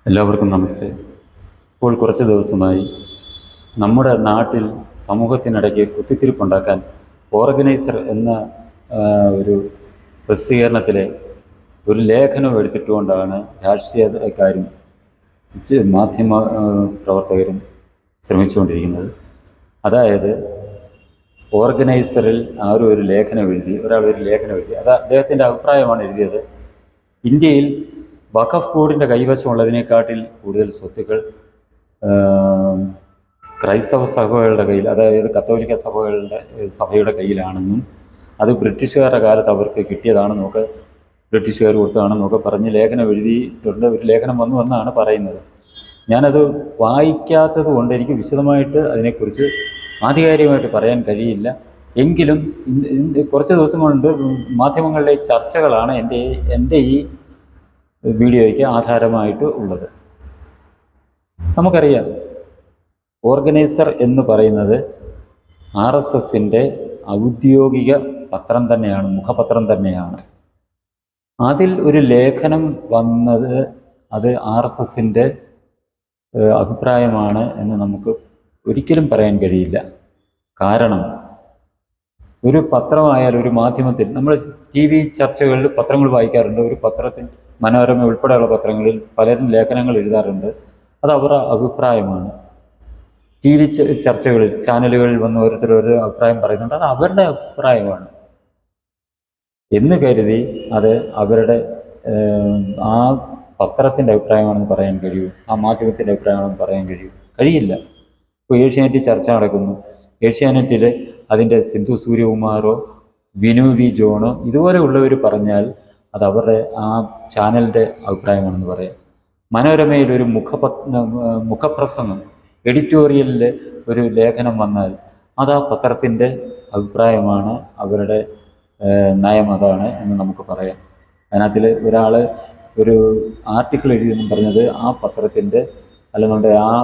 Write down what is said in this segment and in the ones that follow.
എല്ലാവർക്കും നമസ്തേ. ഇപ്പോൾ കുറച്ച് ദിവസമായി നമ്മുടെ നാട്ടിൽ സമൂഹത്തിനിടയ്ക്ക് കുത്തിത്തിരിപ്പുണ്ടാക്കാൻ ഓർഗനൈസർ എന്ന ഒരു പ്രസിദ്ധീകരണത്തിലെ ഒരു ലേഖനം എടുത്തിട്ടുകൊണ്ടാണ് രാഷ്ട്രീയക്കാരും മാധ്യമ പ്രവർത്തകരും ശ്രമിച്ചുകൊണ്ടിരിക്കുന്നത്. അതായത് ഓർഗനൈസറിൽ ആരും ഒരു ലേഖനം എഴുതി, അത് അദ്ദേഹത്തിൻ്റെ അഭിപ്രായമാണ് എഴുതിയത്. ഇന്ത്യയിൽ വഖഫ് ബോർഡിൻ്റെ കൈവശമുള്ളതിനേക്കാട്ടിൽ കൂടുതൽ സ്വത്തുക്കൾ ക്രൈസ്തവ സഭകളുടെ കയ്യിൽ, അതായത് കത്തോലിക്ക സഭയുടെ കയ്യിലാണെന്നും അത് ബ്രിട്ടീഷുകാരുടെ കാലത്ത് അവർക്ക് കിട്ടിയതാണെന്നൊക്കെ, ബ്രിട്ടീഷുകാർ കൊടുത്തതാണെന്നൊക്കെ പറഞ്ഞ് ലേഖനം എഴുതിയിട്ടുണ്ട്. ഒരു ലേഖനം വന്നാണ് പറയുന്നത്. ഞാനത് വായിക്കാത്തത് കൊണ്ട് എനിക്ക് വിശദമായിട്ട് അതിനെക്കുറിച്ച് ആധികാരികമായിട്ട് പറയാൻ കഴിയില്ല. എങ്കിലും കുറച്ച് ദിവസം കൊണ്ട് മാധ്യമങ്ങളിലെ ചർച്ചകളാണ് എൻ്റെ ഈ വീഡിയോയ്ക്ക് ആധാരമായിട്ട് ഉള്ളത്. നമുക്കറിയാം, ഓർഗനൈസർ എന്ന് പറയുന്നത് RSSൻ്റെ ഔദ്യോഗിക പത്രം തന്നെയാണ്, മുഖപത്രം തന്നെയാണ്. അതിൽ ഒരു ലേഖനം വന്നത് അത് RSSൻ്റെ അഭിപ്രായമാണ് എന്ന് നമുക്ക് ഒരിക്കലും പറയാൻ കഴിയില്ല. കാരണം ഒരു പത്രമായാലും ഒരു മാധ്യമത്തിൽ, നമ്മൾ TV ചർച്ചകളിൽ പത്രങ്ങൾ വായിക്കാറുണ്ട്. ഒരു പത്രത്തിൽ, മനോരമ ഉൾപ്പെടെയുള്ള പത്രങ്ങളിൽ പലരും ലേഖനങ്ങൾ എഴുതാറുണ്ട്. അത് അവരുടെ അഭിപ്രായമാണ്. TV ചർച്ചകളിൽ, ചാനലുകളിൽ വന്ന് ഓരോരുത്തരൊരു അഭിപ്രായം പറയുന്നുണ്ട്. അത് അവരുടെ അഭിപ്രായമാണ് എന്ന് കരുതി അത് അവരുടെ ആ പത്രത്തിൻ്റെ അഭിപ്രായമാണെന്ന് പറയാൻ കഴിയൂ, ആ മാധ്യമത്തിൻ്റെ അഭിപ്രായമാണെന്ന് പറയാൻ കഴിയില്ല. ഇപ്പോൾ ഏഷ്യാനെറ്റിൽ ചർച്ച നടക്കുന്നു. ഏഷ്യാനെറ്റിൽ അതിൻ്റെ സിന്ധു സൂര്യകുമാറോ വിനു വി ജോണോ ഇതുപോലെയുള്ളവർ പറഞ്ഞാൽ അത് അവരുടെ ആ ചാനലിൻ്റെ അഭിപ്രായമാണെന്ന് പറയാം. മനോരമയിൽ ഒരു മുഖപ്രസംഗം, എഡിറ്റോറിയലിൽ ഒരു ലേഖനം വന്നാൽ അത് ആ പത്രത്തിൻ്റെ അഭിപ്രായമാണ്, അവരുടെ നയം അതാണ് എന്ന് നമുക്ക് പറയാം. അതിനകത്തിൽ ഒരാൾ ഒരു ആർട്ടിക്കിൾ എഴുതിയെന്നും പറഞ്ഞത് ആ പത്രത്തിൻ്റെ അല്ലെന്നുണ്ടെങ്കിൽ ആ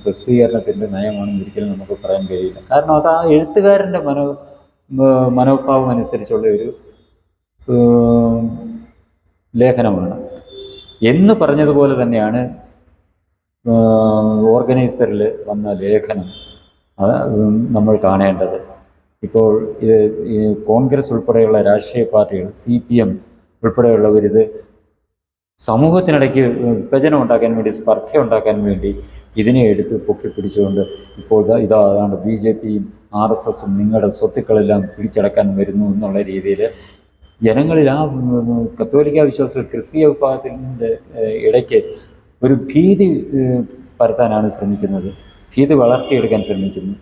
പ്രസിദ്ധീകരണത്തിൻ്റെ നയമാണെന്ന് ഒരിക്കലും നമുക്ക് പറയാൻ കഴിയില്ല. കാരണം അത് ആ എഴുത്തുകാരൻ്റെ മനോഭാവം അനുസരിച്ചുള്ള ഒരു ലേഖനമാണ് എന്ന് പറഞ്ഞതുപോലെ തന്നെയാണ് ഓർഗനൈസറിൽ വന്ന ലേഖനം അത് നമ്മൾ കാണേണ്ടത്. ഇപ്പോൾ ഈ കോൺഗ്രസ് ഉൾപ്പെടെയുള്ള രാഷ്ട്രീയ പാർട്ടികൾ, CPM ഉൾപ്പെടെയുള്ളവരിത് സമൂഹത്തിനിടയ്ക്ക് വിഭജനം ഉണ്ടാക്കാൻ വേണ്ടി, സ്പർദ്ധ ഉണ്ടാക്കാൻ വേണ്ടി ഇതിനെ എടുത്ത് പൊക്കിപ്പിടിച്ചുകൊണ്ട് ഇപ്പോൾ ഇതാണ്ട് BJPയും RSSും നിങ്ങളുടെ സ്വത്തുക്കളെല്ലാം പിടിച്ചടക്കാൻ വരുന്നു എന്നുള്ള രീതിയിൽ ജനങ്ങളിൽ, ആ കത്തോലിക്ക വിശ്വാസികൾ, ക്രിസ്തീയ വിഭാഗത്തിൻ്റെ ഇടയ്ക്ക് ഒരു ഭീതി പരത്താനാണ് ശ്രമിക്കുന്നത്, ഭീതി വളർത്തിയെടുക്കാൻ ശ്രമിക്കുന്നു.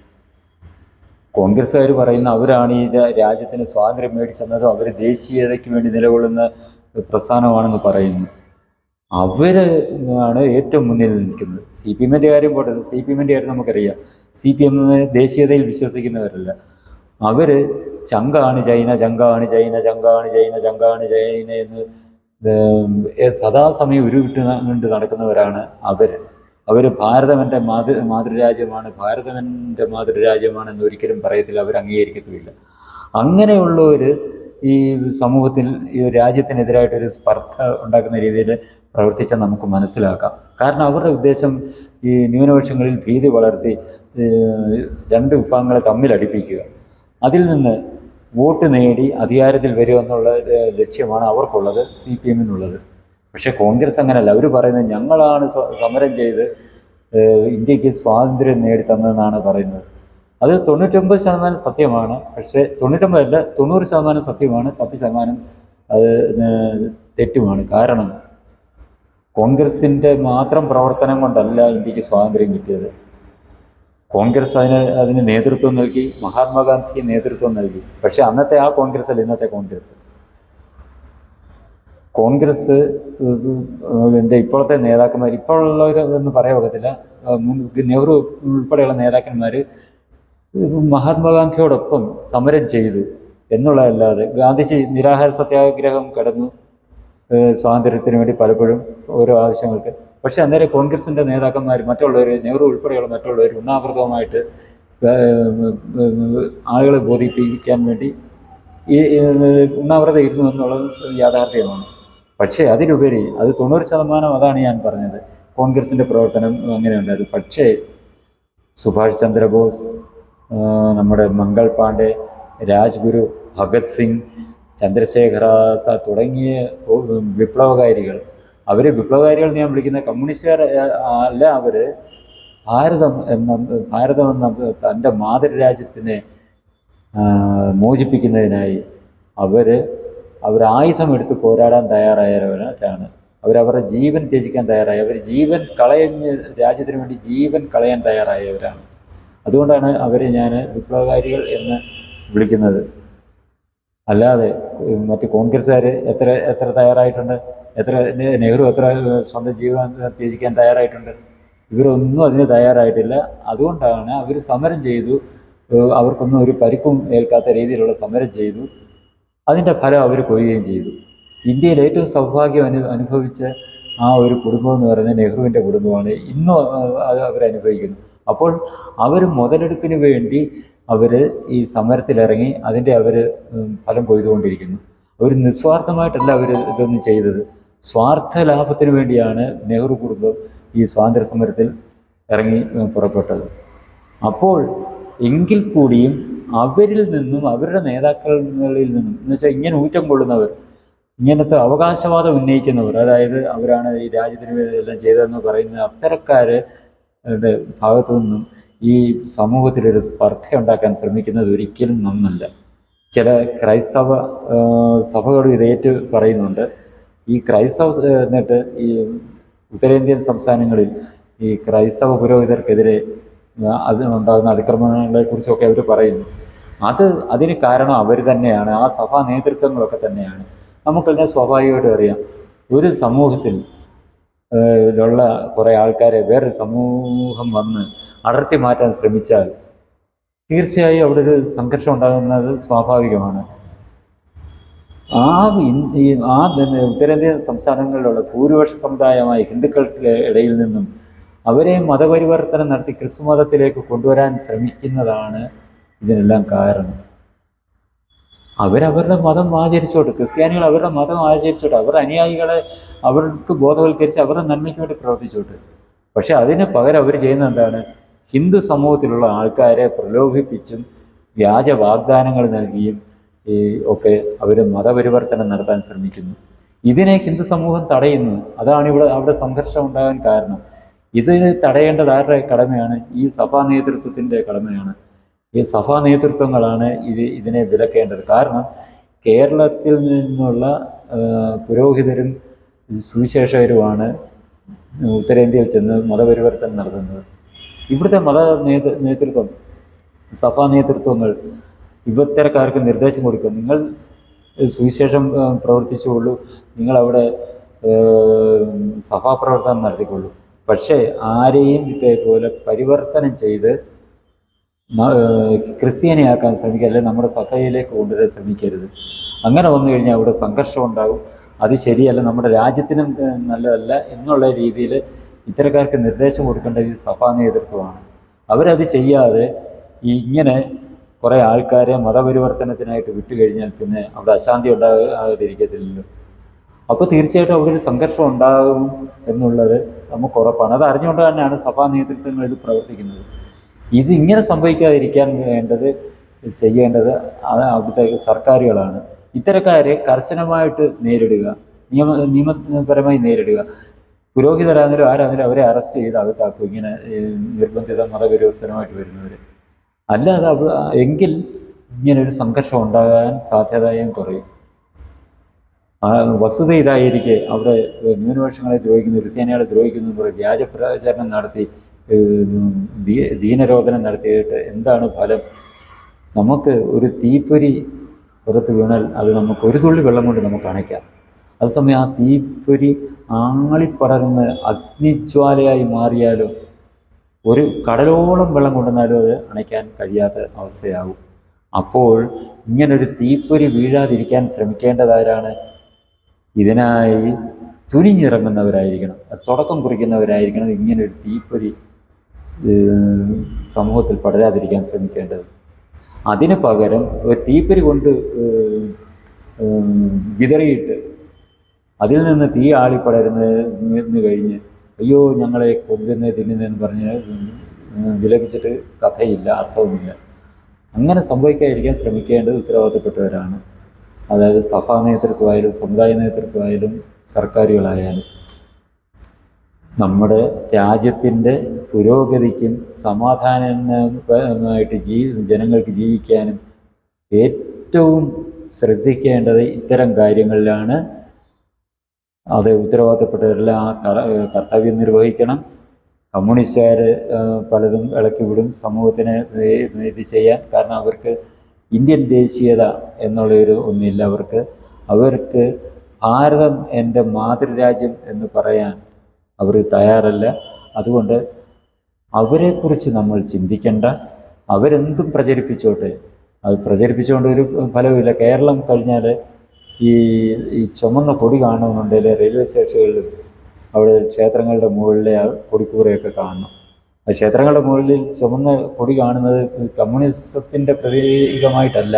കോൺഗ്രസ്സുകാർ പറയുന്ന അവരാണ് ഈ രാജ്യത്തിന് സ്വാതന്ത്ര്യം മേടിച്ചെന്നതും അവർ ദേശീയതയ്ക്ക് വേണ്ടി നിലകൊള്ളുന്ന പ്രസ്ഥാനമാണെന്ന് പറയുന്നു. അവരാണ് ഏറ്റവും മുന്നിൽ നിൽക്കുന്നത്. CPMൻ്റെ കാര്യം പോട്ടെ, CPMൻ്റെ കാര്യം നമുക്കറിയാം. CPM ദേശീയതയിൽ വിശ്വസിക്കുന്നവരല്ല. അവർ ചങ്കാണ് ചൈന, ചങ്കാണ് ചൈന, ചങ്കാണ് ചൈന, ചങ്കാണ് ചൈന എന്ന് സദാസമയം ഉരുവിട്ട് നടക്കുന്നവരാണ് അവർ ഭാരതം എൻ്റെ മാതൃരാജ്യമാണ്, ഭാരതം എൻ്റെ മാതൃരാജ്യമാണ് എന്നൊരിക്കലും പറയത്തില്ല, അവർ അംഗീകരിക്കത്തുമില്ല. അങ്ങനെയുള്ളവർ ഈ സമൂഹത്തിൽ, ഈ രാജ്യത്തിനെതിരായിട്ടൊരു സ്പർദ്ധ ഉണ്ടാക്കുന്ന രീതിയിൽ പ്രവർത്തിച്ചാൽ നമുക്ക് മനസ്സിലാക്കാം. കാരണം അവരുടെ ഉദ്ദേശം ഈ ന്യൂനപക്ഷങ്ങളിൽ ഭീതി വളർത്തി രണ്ട് വിഭാഗങ്ങളെ തമ്മിലടിപ്പിക്കുക, അതിൽ നിന്ന് വോട്ട് നേടി അധികാരത്തിൽ വരിക എന്നുള്ള ലക്ഷ്യമാണ് അവർക്കുള്ളത്, CPMനുള്ളത്. പക്ഷേ കോൺഗ്രസ് അങ്ങനെയല്ല. അവർ പറയുന്നത് ഞങ്ങളാണ് സമരം ചെയ്ത് ഇന്ത്യക്ക് സ്വാതന്ത്ര്യം നേടിത്തന്നതെന്നാണ് പറയുന്നത്. അത് 99% സത്യമാണ്. പക്ഷേ 99% 90% സത്യമാണ്, 10% അത് തെറ്റുമാണ്. കാരണം കോൺഗ്രസിൻ്റെ മാത്രം പ്രവർത്തനം കൊണ്ടല്ല ഇന്ത്യക്ക് സ്വാതന്ത്ര്യം കിട്ടിയത്. കോൺഗ്രസ് അതിന് നേതൃത്വം നൽകി, മഹാത്മാഗാന്ധി നേതൃത്വം നൽകി. പക്ഷെ അന്നത്തെ ആ കോൺഗ്രസ് അല്ല ഇന്നത്തെ കോൺഗ്രസ് ഇപ്പോഴത്തെ നേതാക്കന്മാർ, ഇപ്പോഴുള്ളവരെന്ന് പറയാൻ ഒക്കത്തില്ല, നെഹ്റു ഉൾപ്പെടെയുള്ള നേതാക്കന്മാർ മഹാത്മാഗാന്ധിയോടൊപ്പം സമരം ചെയ്തു എന്നുള്ളതല്ലാതെ, ഗാന്ധിജി നിരാഹാര സത്യാഗ്രഹം കടന്നു സ്വാതന്ത്ര്യത്തിന് വേണ്ടി പലപ്പോഴും ഓരോ ആവശ്യങ്ങൾക്ക്. പക്ഷെ അന്നേരം കോൺഗ്രസിൻ്റെ നേതാക്കന്മാർ, മറ്റുള്ളവർ, നെഹ്റു ഉൾപ്പെടെയുള്ള മറ്റുള്ളവർ ഉണ്ണാവൃതമായിട്ട് ആളുകളെ ബോധിപ്പിക്കാൻ വേണ്ടി ഈ ഉണ്ണാവൃതം ഇരുന്നു എന്നുള്ളത് യാഥാർത്ഥ്യമാണ്. പക്ഷേ അതിലുപരി അത് 90% അതാണ് ഞാൻ പറഞ്ഞത്. കോൺഗ്രസിൻ്റെ പ്രവർത്തനം അങ്ങനെയുണ്ടായിരുന്നു. പക്ഷേ സുഭാഷ് ചന്ദ്രബോസ്, നമ്മുടെ മംഗൾ പാണ്ഡെ, രാജ്ഗുരു, ഭഗത് സിംഗ്, ചന്ദ്രശേഖര ആസാദ് തുടങ്ങിയ വിപ്ലവകാരികൾ, അവർ വിപ്ലവകാരികൾ ഞാൻ വിളിക്കുന്ന കമ്മ്യൂണിസ്റ്റുകാർ അല്ല. അവർ ഭാരതം എന്ന തൻ്റെ മാതൃരാജ്യത്തിനെ മോചിപ്പിക്കുന്നതിനായി അവർ ആയുധമെടുത്ത് പോരാടാൻ തയ്യാറായവരാണ്. അവരവരുടെ ജീവൻ ത്യജിക്കാൻ തയ്യാറായി. അവർ ജീവൻ കളഞ്ഞ് രാജ്യത്തിന് വേണ്ടി ജീവൻ കളയാൻ തയ്യാറായവരാണ്. അതുകൊണ്ടാണ് അവരെ ഞാൻ വിപ്ലവകാരികൾ എന്ന് വിളിക്കുന്നത്. അല്ലാതെ മറ്റ് കോൺഗ്രസ്സുകാർ എത്ര തയ്യാറായിട്ടുണ്ട്? നെഹ്റു എത്ര സ്വന്തം ജീവൻ ത്യജിക്കാൻ തയ്യാറായിട്ടുണ്ട്? ഇവരൊന്നും അതിന് തയ്യാറായിട്ടില്ല. അതുകൊണ്ടാണ് അവർ സമരം ചെയ്തു. അവർക്കൊന്നും ഒരു പരിക്കും ഏൽക്കാത്ത രീതിയിലുള്ള സമരം ചെയ്തു. അതിൻ്റെ ഫലം അവർ കൊയ്യുകയും ചെയ്തു. ഇന്ത്യയിൽ ഏറ്റവും സൗഭാഗ്യം അനുഭവിച്ച ആ ഒരു കുടുംബം എന്ന് പറയുന്നത് നെഹ്റുവിൻ്റെ കുടുംബമാണ്. ഇന്നും അത് അവരനുഭവിക്കുന്നു. അപ്പോൾ അവർ മുതലെടുപ്പിന് വേണ്ടി അവർ ഈ സമരത്തിലിറങ്ങി അതിൻ്റെ അവർ ഫലം കൊയ്തുകൊണ്ടിരിക്കുന്നു. അവർ നിസ്വാർത്ഥമായിട്ടല്ല അവർ ഇതൊന്നും ചെയ്തത്. സ്വാർത്ഥ ലാഭത്തിന് വേണ്ടിയാണ് നെഹ്റു കുടുംബം ഈ സ്വാതന്ത്ര്യ സമരത്തിൽ ഇറങ്ങി പുറപ്പെട്ടത്. അപ്പോൾ എങ്കിൽ കൂടിയും അവരിൽ നിന്നും അവരുടെ നേതാക്കളിൽ നിന്നും എന്ന് വെച്ചാൽ ഇങ്ങനെ ഊറ്റം കൊള്ളുന്നവർ, ഇങ്ങനത്തെ അവകാശവാദം ഉന്നയിക്കുന്നവർ, അതായത് അവരാണ് ഈ രാജ്യത്തിന് എല്ലാം ചെയ്തതെന്ന് പറയുന്ന അത്തരക്കാരുടെ ഭാഗത്തു നിന്നും ഈ സമൂഹത്തിലൊരു സ്പർദ്ധ ഉണ്ടാക്കാൻ ശ്രമിക്കുന്നത് ഒരിക്കലും നന്നല്ല. ചില ക്രൈസ്തവ സഭകൾ ഇതേറ്റ് പറയുന്നുണ്ട്. ഈ ക്രൈസ്തവ എന്നിട്ട് ഈ ഉത്തരേന്ത്യൻ സംസ്ഥാനങ്ങളിൽ ഈ ക്രൈസ്തവ പുരോഹിതർക്കെതിരെ ഉണ്ടാകുന്ന അതിക്രമങ്ങളെക്കുറിച്ചൊക്കെ അവർ പറയുന്നു. അതിന് കാരണം അവർ തന്നെയാണ്, ആ സഭാ നേതൃത്വങ്ങളൊക്കെ തന്നെയാണ്. നമുക്കെല്ലാം സ്വാഭാവികമായിട്ടും അറിയാം, ഒരു സമൂഹത്തിൽ ഉള്ള കുറേ ആൾക്കാരെ വേറൊരു സമൂഹം വന്ന് അടർത്തി മാറ്റാൻ ശ്രമിച്ചാൽ തീർച്ചയായും അവിടെ ഒരു സംഘർഷം ഉണ്ടാകുന്നത് സ്വാഭാവികമാണ്. ഉത്തരേന്ത്യൻ സംസ്ഥാനങ്ങളിലുള്ള ഭൂരിപക്ഷ സമുദായമായ ഹിന്ദുക്കൾക്ക് ഇടയിൽ നിന്നും അവരെ മതപരിവർത്തനം നടത്തി ക്രിസ്തു മതത്തിലേക്ക് കൊണ്ടുവരാൻ ശ്രമിക്കുന്നതാണ് ഇതിനെല്ലാം കാരണം. അവരവരുടെ മതം ആചരിച്ചോട്ടെ, ക്രിസ്ത്യാനികൾ അവരുടെ മതം ആചരിച്ചോട്ടെ, അവരുടെ അനുയായികളെ അവർക്ക് ബോധവൽക്കരിച്ച് അവരുടെ നന്മയ്ക്ക് വേണ്ടി പ്രവർത്തിച്ചോട്ടെ. പക്ഷെ അതിന് പകരം അവർ ചെയ്യുന്നത് എന്താണ്? ഹിന്ദു സമൂഹത്തിലുള്ള ആൾക്കാരെ പ്രലോഭിപ്പിച്ചും വ്യാജ വാഗ്ദാനങ്ങൾ നൽകിയും ഒക്കെ അവർ മതപരിവർത്തനം നടത്താൻ ശ്രമിക്കുന്നു. ഇതിനെ ഹിന്ദു സമൂഹം തടയുന്നു. അതാണ് അവിടെ സംഘർഷം ഉണ്ടാകാൻ കാരണം. ഇത് തടയേണ്ടത് ആരുടെ കടമയാണ്? ഈ സഭാ നേതൃത്വത്തിൻ്റെ കടമയാണ്. ഈ സഭാ നേതൃത്വങ്ങളാണ് ഇതിനെ വിലക്കേണ്ടത്. കാരണം കേരളത്തിൽ നിന്നുള്ള പുരോഹിതരും സുവിശേഷകരുമാണ് ഉത്തരേന്ത്യയിൽ ചെന്ന് മതപരിവർത്തനം നടത്തുന്നത്. ഇവിടുത്തെ നേതൃത്വം, സഭാ നേതൃത്വങ്ങൾ ഇത്തരക്കാർക്ക് നിർദ്ദേശം കൊടുക്കുക, നിങ്ങൾ സുവിശേഷം പ്രവർത്തിച്ചുകൊള്ളൂ, നിങ്ങളവിടെ സഭാപ്രവർത്തനം നടത്തിക്കൊള്ളൂ. പക്ഷേ ആരെയും ഇതേപോലെ പരിവർത്തനം ചെയ്ത് ക്രിസ്ത്യാനിയാക്കാൻ ശ്രമിക്കുക, അല്ലെങ്കിൽ നമ്മുടെ സഭയിലേക്ക് കൊണ്ടുവരാൻ ശ്രമിക്കരുത്. അങ്ങനെ വന്നു കഴിഞ്ഞാൽ അവിടെ സംഘർഷം ഉണ്ടാകും. അത് ശരിയല്ല, നമ്മുടെ രാജ്യത്തിനും നല്ലതല്ല എന്നുള്ള രീതിയിൽ ഇത്തരക്കാർക്ക് നിർദ്ദേശം കൊടുക്കേണ്ടത് ഈ സഭാ നേതൃത്വമാണ്. അവരത് ചെയ്യാതെ ഇങ്ങനെ കുറേ ആൾക്കാരെ മതപരിവർത്തനത്തിനായിട്ട് വിട്ടുകഴിഞ്ഞാൽ പിന്നെ അവിടെ അശാന്തി ഉണ്ടാകാതിരിക്കത്തില്ലല്ലോ. അപ്പോൾ തീർച്ചയായിട്ടും അവിടെ ഒരു സംഘർഷം ഉണ്ടാകും എന്നുള്ളത് നമുക്ക് ഉറപ്പാണ്. അത് അറിഞ്ഞുകൊണ്ട് തന്നെയാണ് സഭാ നേതൃത്വങ്ങൾ ഇത് പ്രവർത്തിക്കുന്നത്. ഇതിങ്ങനെ സംഭവിക്കാതിരിക്കാൻ ചെയ്യേണ്ടത് അവിടുത്തെ സർക്കാരുകളാണ്. ഇത്തരക്കാരെ കർശനമായിട്ട് നേരിടുക, നിയമപരമായി നേരിടുക. പുരോഹിതരാണെങ്കിലും ആരാണെങ്കിലും അവരെ അറസ്റ്റ് ചെയ്ത് അകത്താക്കും, ഇങ്ങനെ നിർബന്ധിത മതപരിവർത്തനമായിട്ട് വരുന്നവർ. അല്ലാതെ എങ്കിൽ ഇങ്ങനൊരു സംഘർഷം ഉണ്ടാകാൻ സാധ്യതയും കുറയും. വസ്തുത ഇതായിരിക്കെ അവിടെ ന്യൂനപക്ഷങ്ങളെ ദ്രോഹിക്കുന്നു, ക്രിസ്ത്യാനികളെ ദ്രോഹിക്കുന്നു എന്ന് പറയും വ്യാജ പ്രചാരണം നടത്തി ദീനരോധനം നടത്തിയിട്ട് എന്താണ് ഫലം? നമുക്ക് ഒരു തീപ്പൊരി പുറത്ത് വീണാൽ അത് നമുക്ക് ഒരു തുള്ളി വെള്ളം കൊണ്ട് നമുക്ക് അണയ്ക്കാം. അതേസമയം ആ തീപ്പൊരി ആളിപ്പടർന്ന് അഗ്നിജ്വാലയായി മാറിയാലും ഒരു കടലോളം വെള്ളം കൊണ്ടുവന്നാലും അത് അണയ്ക്കാൻ കഴിയാത്ത അവസ്ഥയാകും. അപ്പോൾ ഇങ്ങനൊരു തീപ്പൊരി വീഴാതിരിക്കാൻ ശ്രമിക്കേണ്ടതാരാണ്? ഇതിനായി തുനിഞ്ഞിറങ്ങുന്നവരായിരിക്കണം, തുടക്കം കുറിക്കുന്നവരായിരിക്കണം ഇങ്ങനൊരു തീപ്പൊരി സമൂഹത്തിൽ പടരാതിരിക്കാൻ ശ്രമിക്കേണ്ടത്. അതിന് പകരം ഒരു തീപ്പൊരി കൊണ്ട് വിതറിയിട്ട് അതിൽ നിന്ന് തീ ആളിപ്പടരുന്ന് കഴിഞ്ഞ് അയ്യോ ഞങ്ങളെ കൊല്ലുന്നത് തിന്നുന്നതെന്ന് പറഞ്ഞ് വിലപിച്ചിട്ട് കഥയില്ല, അർത്ഥവുമില്ല. അങ്ങനെ സംഭവിക്കാതിരിക്കാൻ ശ്രമിക്കേണ്ടത് ഉത്തരവാദിത്തപ്പെട്ടവരാണ്. അതായത് സഭാ നേതൃത്വമായാലും സമുദായ നേതൃത്വമായാലും സർക്കാരുകളായാലും. നമ്മുടെ രാജ്യത്തിൻ്റെ പുരോഗതിക്കും സമാധാനമായിട്ട് ജനങ്ങൾക്ക് ജീവിക്കാനും ഏറ്റവും ശ്രദ്ധിക്കേണ്ടത് ഇത്തരം കാര്യങ്ങളിലാണ്. അത് ഉത്തരവാദിത്തപ്പെട്ടവരെല്ലാം ആ കർത്തവ്യം നിർവഹിക്കണം. കമ്മ്യൂണിസ്റ്റുകാർ പലതും ഇളക്കി വിടും സമൂഹത്തിനെ ഇത് ചെയ്യാൻ. കാരണം അവർക്ക് ഇന്ത്യൻ ദേശീയത എന്നുള്ളൊരു ഒന്നില്ല അവർക്ക് ഭാരതം എൻ്റെ മാതൃരാജ്യം എന്ന് പറയാൻ അവർ തയ്യാറല്ല. അതുകൊണ്ട് അവരെക്കുറിച്ച് നമ്മൾ ചിന്തിക്കേണ്ട. അവരെന്തും പ്രചരിപ്പിച്ചോട്ടെ, അത് പ്രചരിപ്പിച്ചുകൊണ്ട് ഒരു ഫലവുമില്ല. കേരളം കഴിഞ്ഞാൽ ഈ ചുമന്ന കൊടി കാണുന്നുണ്ടെങ്കിൽ റെയിൽവേ സ്റ്റേഷനുകളിലും അവിടെ ക്ഷേത്രങ്ങളുടെ മുകളിലെ ആ കൊടിക്കൂറയൊക്കെ കാണണം. ആ ക്ഷേത്രങ്ങളുടെ മുകളിൽ ചുമന്ന കൊടി കാണുന്നത് കമ്മ്യൂണിസത്തിൻ്റെ പ്രതീകമായിട്ടല്ല.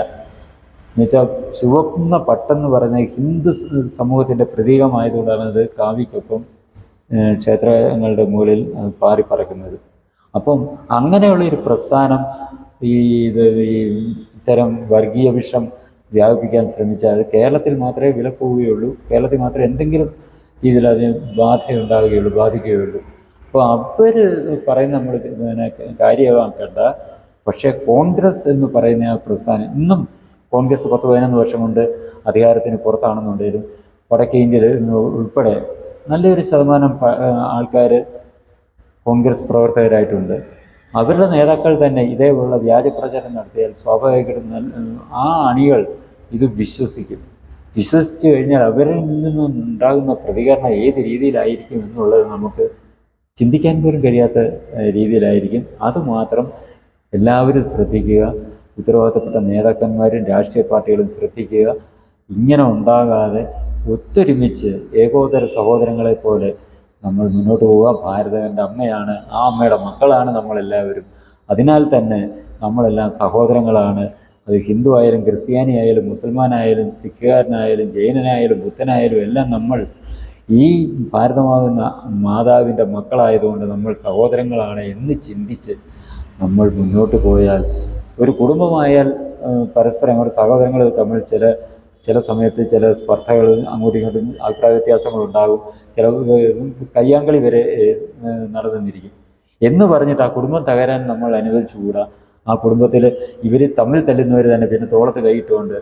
എന്നുവെച്ചാൽ ചുവന്ന പട്ടെന്ന് പറഞ്ഞ ഹിന്ദു സമൂഹത്തിൻ്റെ പ്രതീകമായതുകൊണ്ടാണ് അത് കാവിക്കൊപ്പം ക്ഷേത്രങ്ങളുടെ മുകളിൽ പാറിപ്പറക്കുന്നത്. അപ്പം അങ്ങനെയുള്ളൊരു പ്രസ്ഥാനം ഇത്തരം വർഗീയ വിഷം വ്യാപിപ്പിക്കാൻ ശ്രമിച്ചാൽ അത് കേരളത്തിൽ മാത്രമേ വിലപ്പോവുകയുള്ളൂ. കേരളത്തിൽ മാത്രമേ എന്തെങ്കിലും രീതിയിൽ ബാധിക്കുകയുള്ളൂ. അപ്പോൾ അവർ പറയുന്ന നമ്മൾ കാര്യമാക്കേണ്ട. പക്ഷേ കോൺഗ്രസ് എന്ന് പറയുന്ന ആ പ്രസ്ഥാനം ഇന്നും കോൺഗ്രസ് 10-11 വർഷം കൊണ്ട് അധികാരത്തിന് പുറത്താണെന്നുണ്ടെങ്കിലും വടക്കേ ഇന്ത്യയിൽ ഉൾപ്പെടെ നല്ലൊരു ശതമാനം ആൾക്കാർ കോൺഗ്രസ് പ്രവർത്തകരായിട്ടുണ്ട്. അവരുടെ നേതാക്കൾ തന്നെ ഇതേപോലുള്ള വ്യാജപ്രചരണം നടത്തിയാൽ സ്വാഭാവികമായിട്ടും ആ അണികൾ ഇത് വിശ്വസിച്ചു കഴിഞ്ഞാൽ അവരിൽ നിന്നും ഉണ്ടാകുന്ന പ്രതികരണം ഏത് രീതിയിലായിരിക്കും എന്നുള്ളത് നമുക്ക് ചിന്തിക്കാൻ പോലും കഴിയാത്ത രീതിയിലായിരിക്കും. അതുമാത്രം എല്ലാവരും ശ്രദ്ധിക്കുക. ഉത്തരവാദിത്തപ്പെട്ട നേതാക്കന്മാരും രാഷ്ട്രീയ പാർട്ടികളും ശ്രദ്ധിക്കുക. ഇങ്ങനെ ഉണ്ടാകാതെ ഒത്തൊരുമിച്ച് ഏകോദര സഹോദരങ്ങളെ പോലെ നമ്മൾ മുന്നോട്ട് പോവുക. ഭാരതം എൻ്റെ അമ്മയാണ്, ആ അമ്മയുടെ മക്കളാണ് നമ്മളെല്ലാവരും. അതിനാൽ തന്നെ നമ്മളെല്ലാം സഹോദരങ്ങളാണ്. അത് ഹിന്ദു ആയാലും ക്രിസ്ത്യാനി ആയാലും മുസൽമാനായാലും സിഖുകാരനായാലും ജൈനനായാലും ബുദ്ധനായാലും എല്ലാം നമ്മൾ ഈ ഭാരതമാകുന്ന മാതാവിൻ്റെ മക്കളായതുകൊണ്ട് നമ്മൾ സഹോദരങ്ങളാണ് എന്ന് ചിന്തിച്ച് നമ്മൾ മുന്നോട്ട് പോയാൽ, ഒരു കുടുംബമായാൽ പരസ്പരം അങ്ങോട്ട് സഹോദരങ്ങൾ തമ്മിൽ ചില സമയത്ത് ചില സ്പർദ്ധകൾ അങ്ങോട്ടും ഇങ്ങോട്ടും അഭിപ്രായ വ്യത്യാസങ്ങളുണ്ടാകും. ചില കയ്യാങ്കളി വരെ നടന്നിരിക്കും എന്ന് പറഞ്ഞിട്ട് ആ കുടുംബം തകരാൻ നമ്മൾ അനുവദിച്ചുകൂടാ. ആ കുടുംബത്തിൽ ഇവർ തമ്മിൽ തല്ലുന്നവർ തന്നെ പിന്നെ തോളത്ത് കൈയിട്ടുകൊണ്ട്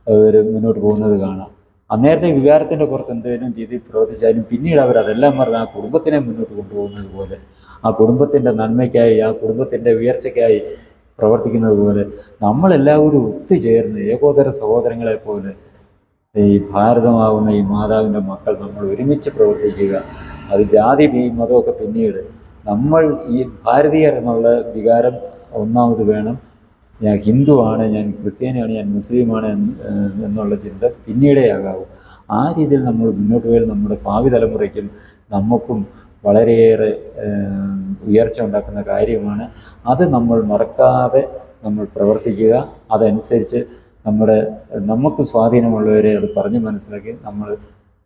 അവർ മുന്നോട്ട് പോകുന്നത് കാണാം. അന്നേരത്തെ വികാരത്തിൻ്റെ പുറത്ത് എന്തെങ്കിലും രീതിയിൽ പ്രവർത്തിച്ചാലും പിന്നീട് അവരതെല്ലാം പറഞ്ഞ് ആ കുടുംബത്തിനെ മുന്നോട്ട് കൊണ്ടുപോകുന്നത് പോലെ, ആ കുടുംബത്തിൻ്റെ നന്മയ്ക്കായി ആ കുടുംബത്തിൻ്റെ ഉയർച്ചയ്ക്കായി പ്രവർത്തിക്കുന്നത് പോലെ നമ്മളെല്ലാവരും ഒത്തുചേർന്ന് ഏകോദര സഹോദരങ്ങളെ പോലെ ഈ ഭാരതമാകുന്ന ഈ മാതാവിൻ്റെ മക്കൾ നമ്മൾ ഒരുമിച്ച് പ്രവർത്തിക്കുക. അത് ജാതി മതമൊക്കെ പിന്നീട്, നമ്മൾ ഈ ഭാരതീയർ എന്നുള്ള വികാരം ഒന്നാമത് വേണം. ഞാൻ ഹിന്ദുവാണ്, ഞാൻ ക്രിസ്ത്യാനിയാണ്, ഞാൻ മുസ്ലിമാണ് എന്നുള്ള ചിന്ത പിന്നീടേ ആകാവൂ. ആ രീതിയിൽ നമ്മൾ മുന്നോട്ട് പോയാൽ നമ്മുടെ ഭാവി തലമുറയ്ക്കും നമുക്കും വളരെയേറെ ഉയർച്ച ഉണ്ടാക്കുന്ന കാര്യമാണ്. അത് നമ്മൾ മറക്കാതെ നമ്മൾ പ്രവർത്തിക്കുക. അതനുസരിച്ച് നമുക്ക് സ്വാധീനമുള്ളവരെ അത് പറഞ്ഞ് മനസ്സിലാക്കി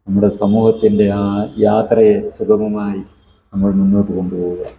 നമ്മുടെ സമൂഹത്തിൻ്റെ ആ യാത്രയെ സുഗമമായി നമ്മൾ മുന്നോട്ട് കൊണ്ടുപോവുക.